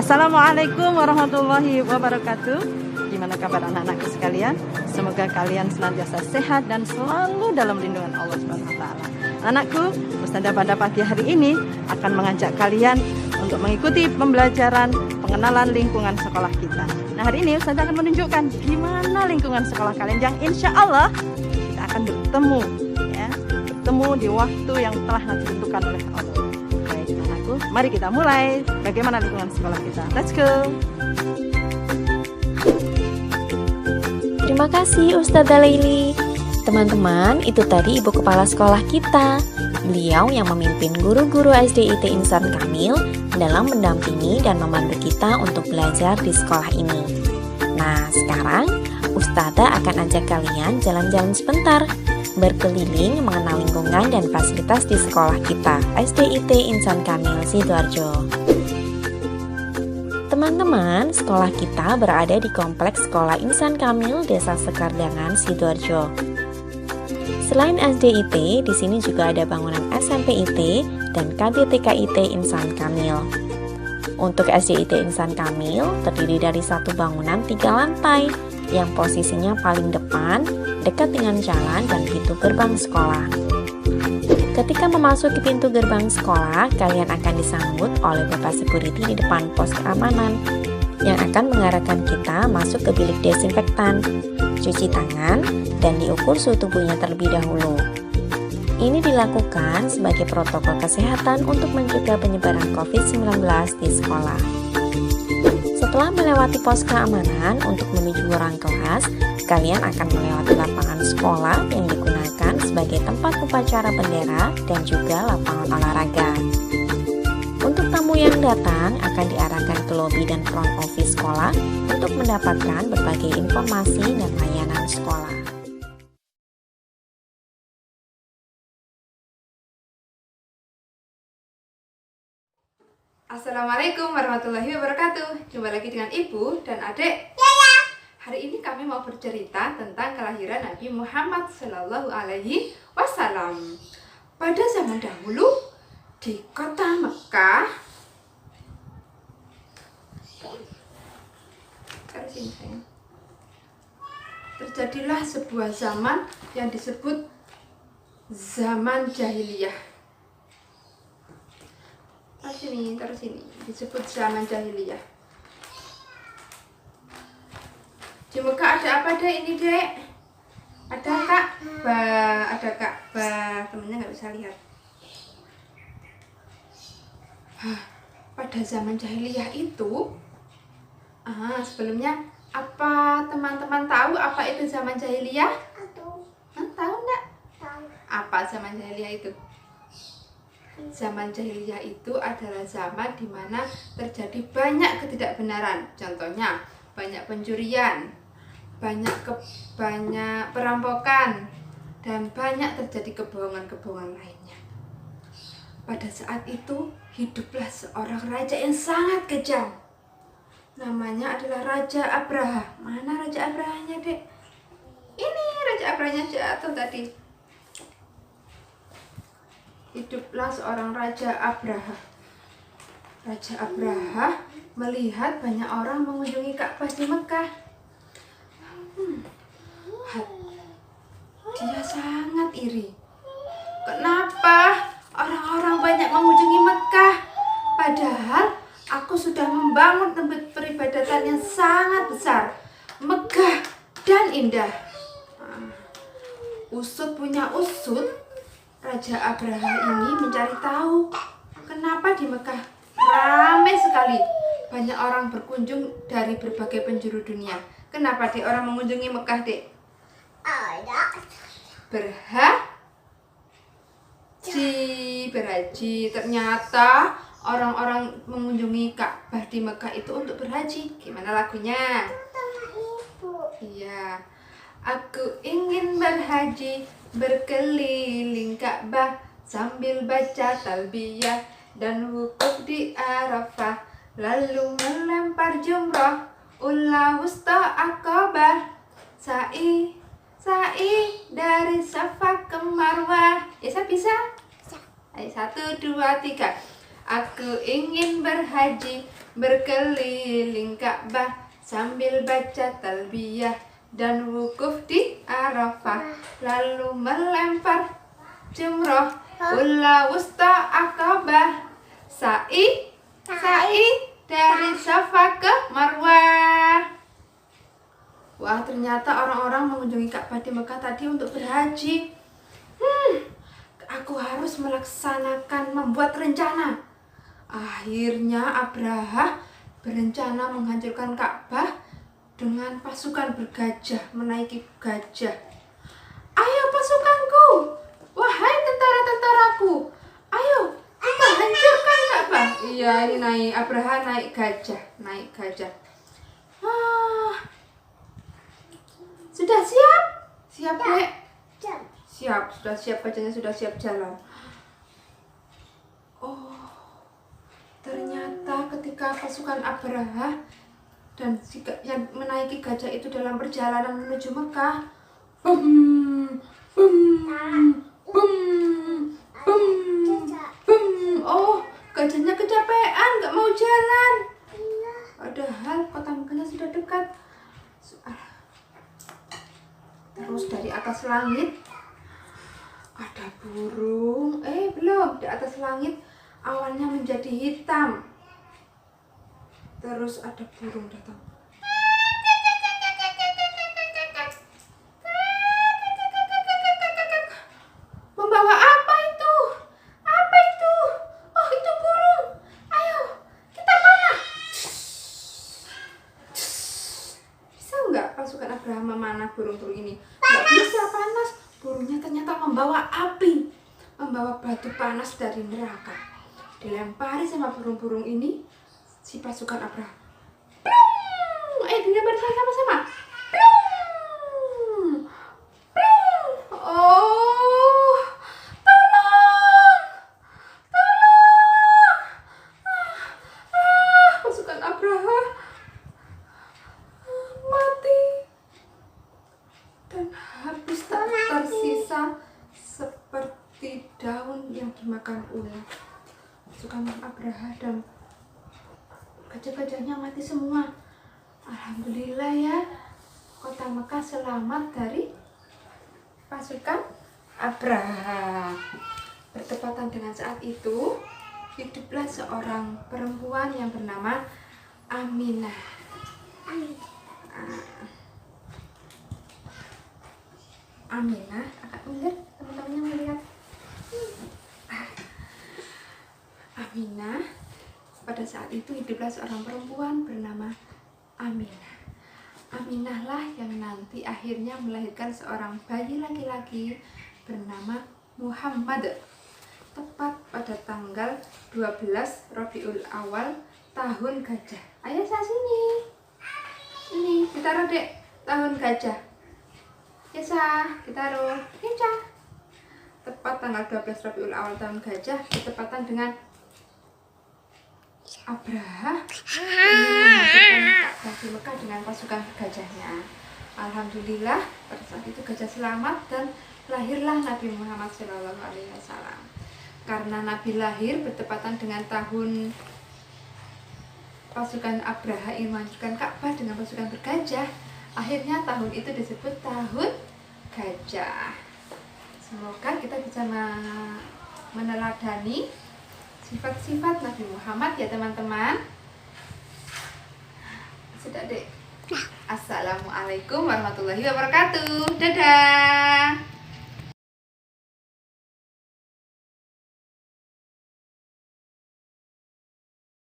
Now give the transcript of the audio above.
Assalamualaikum warahmatullahi wabarakatuh. Gimana kabar anak-anakku sekalian? Semoga kalian senantiasa sehat dan selalu dalam lindungan Allah Subhanahu wa taala. Anakku, Ustazah pada pagi hari ini akan mengajak kalian untuk mengikuti pembelajaran pengenalan lingkungan sekolah kita. Nah, hari ini Ustazah akan menunjukkan gimana lingkungan sekolah kalian yang insya Allah kita akan bertemu bertemu di waktu yang telah nanti ditentukan oleh Allah. Baik anakku, mari kita mulai bagaimana lingkungan sekolah kita. Let's go. Terima kasih Ustazah Laili. Teman-teman, itu tadi Ibu Kepala Sekolah kita. Beliau yang memimpin guru-guru SDIT Insan Kamil dalam mendampingi dan membantu kita untuk belajar di sekolah ini. Nah, sekarang Ustazah akan ajak kalian jalan-jalan sebentar, berkeliling mengenal lingkungan dan fasilitas di sekolah kita, SDIT Insan Kamil Sidoarjo. Teman-teman, sekolah kita berada di Kompleks Sekolah Insan Kamil Desa Sekardangan, Sidoarjo. Selain SDIT, di sini juga ada bangunan SMPIT dan KDTKIT Insan Kamil. Untuk SDIT Insan Kamil terdiri dari satu bangunan 3 lantai yang posisinya paling depan, dekat dengan jalan dan pintu gerbang sekolah. Ketika memasuki pintu gerbang sekolah, kalian akan disambut oleh Bapak Security di depan pos keamanan yang akan mengarahkan kita masuk ke bilik desinfektan, cuci tangan, dan diukur suhu tubuhnya terlebih dahulu. Ini dilakukan sebagai protokol kesehatan untuk mencegah penyebaran COVID-19 di sekolah. Setelah melewati pos keamanan untuk menuju ruang kelas, kalian akan melewati lapangan sekolah yang digunakan sebagai tempat upacara bendera dan juga lapangan olahraga. Untuk tamu yang datang akan diarahkan ke lobi dan front office sekolah untuk mendapatkan berbagai informasi dan layanan sekolah. Assalamualaikum warahmatullahi wabarakatuh. Jumpa lagi dengan ibu dan adik. Hari ini kami mau bercerita tentang kelahiran Nabi Muhammad Sallallahu Alaihi Wasallam. Pada zaman dahulu di kota Mekah, terjadilah sebuah zaman yang disebut zaman jahiliyah. Terus ini disebut zaman jahiliyah. Di Mekah ada apa dek ini dek? Ada Ka'bah, temennya nggak bisa lihat. Pada zaman jahiliyah itu, sebelumnya apa teman-teman tahu apa itu zaman jahiliyah? Tahu nggak? Tahu. Apa zaman jahiliyah itu? Zaman jahiliyah itu adalah zaman di mana terjadi banyak ketidakbenaran. Contohnya, banyak pencurian, banyak perampokan, dan banyak terjadi kebohongan-kebohongan lainnya. Pada saat itu, hiduplah seorang raja yang sangat kejam. Namanya adalah Raja Abraha. Mana Raja Abrahanya, dek? Ini Raja Abrahanya jatuh tadi. Hiduplah seorang Raja Abraha. Raja Abraha melihat banyak orang mengunjungi Ka'bah di Mekah. Dia sangat iri. Kenapa orang-orang banyak mengunjungi Mekah? Padahal aku sudah membangun tempat peribadatan yang sangat besar, megah dan indah. Usut punya usut, Raja Abraha ini mencari tahu kenapa di Mekah ramai sekali, banyak orang berkunjung dari berbagai penjuru dunia. Kenapa dek orang mengunjungi Mekah dek? Berhaji. Ternyata orang-orang mengunjungi Ka'bah di Mekah itu untuk berhaji. Gimana lagunya? Iya. Aku ingin berhaji, berkeliling Ka'bah sambil baca talbiyah dan wukuf di Arafah, lalu melempar jumrah, ula wusta Aqabah, sa'i dari Safa ke Marwah. Ya, saya bisa? Ayo, 1, 2, 3. Aku ingin berhaji, berkeliling Ka'bah sambil baca talbiyah dan wukuf di Arafah, lalu melempar jumroh ula wusta Aqabah, sa'i dari Safa ke Marwah. Wah, ternyata orang-orang mengunjungi Ka'bah di Mekah tadi untuk berhaji. Aku harus membuat rencana. Akhirnya Abraha berencana menghancurkan Ka'bah dengan pasukan bergajah, menaiki gajah. Ayo pasukanku, wahai tentara-tentaraku, ayo kita hancurkan Ka'bah. Iya, ini Abraha naik gajah. Sudah siap? Siap, Dek? Siap, sudah siap, gajahnya sudah siap jalan. Oh, ternyata ketika pasukan Abraha dan yang menaiki gajah itu dalam perjalanan menuju Mekah, oh, gajahnya kecapean, nggak mau jalan. Padahal kota Mekahnya sudah dekat. Terus dari atas langit ada burung. Belum, di atas langit awannya menjadi hitam. Terus ada burung datang. Membawa apa itu? Apa itu? Oh, itu burung. Ayo, kita panah. Bisa nggak pasukan Abraham memanah burung-burung ini? Nggak bisa, panas. Burungnya ternyata membawa api, membawa batu panas dari neraka. Dilempari sama burung-burung ini si pasukan Abraham. Dilempar sama-sama. Oh, tolong. Pasukan Abraham mati dan habis, tak tersisa seperti daun yang dimakan ular. Pasukan Abraha dan gajah-gajahnya mati semua. Alhamdulillah ya, kota Mekah selamat dari pasukan Abraha. Bertepatan dengan saat itu, hiduplah seorang perempuan yang bernama Aminah. Aminah, Kakak melihat, teman-temannya melihat. Aminah, pada saat itu hiduplah seorang perempuan bernama Aminah. Aminah lah yang nanti akhirnya melahirkan seorang bayi laki-laki bernama Muhammad, tepat pada tanggal 12 Rabiul Awal tahun gajah. Ayo saya sini. Ini ditaruh, Dek, tahun gajah. Kisah, ditaruh. Kincah. Tepat tanggal 12 Rabiul Awal tahun gajah, bertepatan dengan Abraha ingin menghancurkan Ka'bah di Mekah dengan pasukan gajahnya. Alhamdulillah pada saat itu gajah selamat dan lahirlah Nabi Muhammad SAW. Karena Nabi lahir bertepatan dengan tahun pasukan Abraha ingin menghancurkan Ka'bah dengan pasukan bergajah, akhirnya tahun itu disebut tahun gajah. Semoga kita bisa meneladani sifat-sifat Nabi Muhammad ya teman-teman. Sudah, Dek. Assalamualaikum warahmatullahi wabarakatuh. Dadah.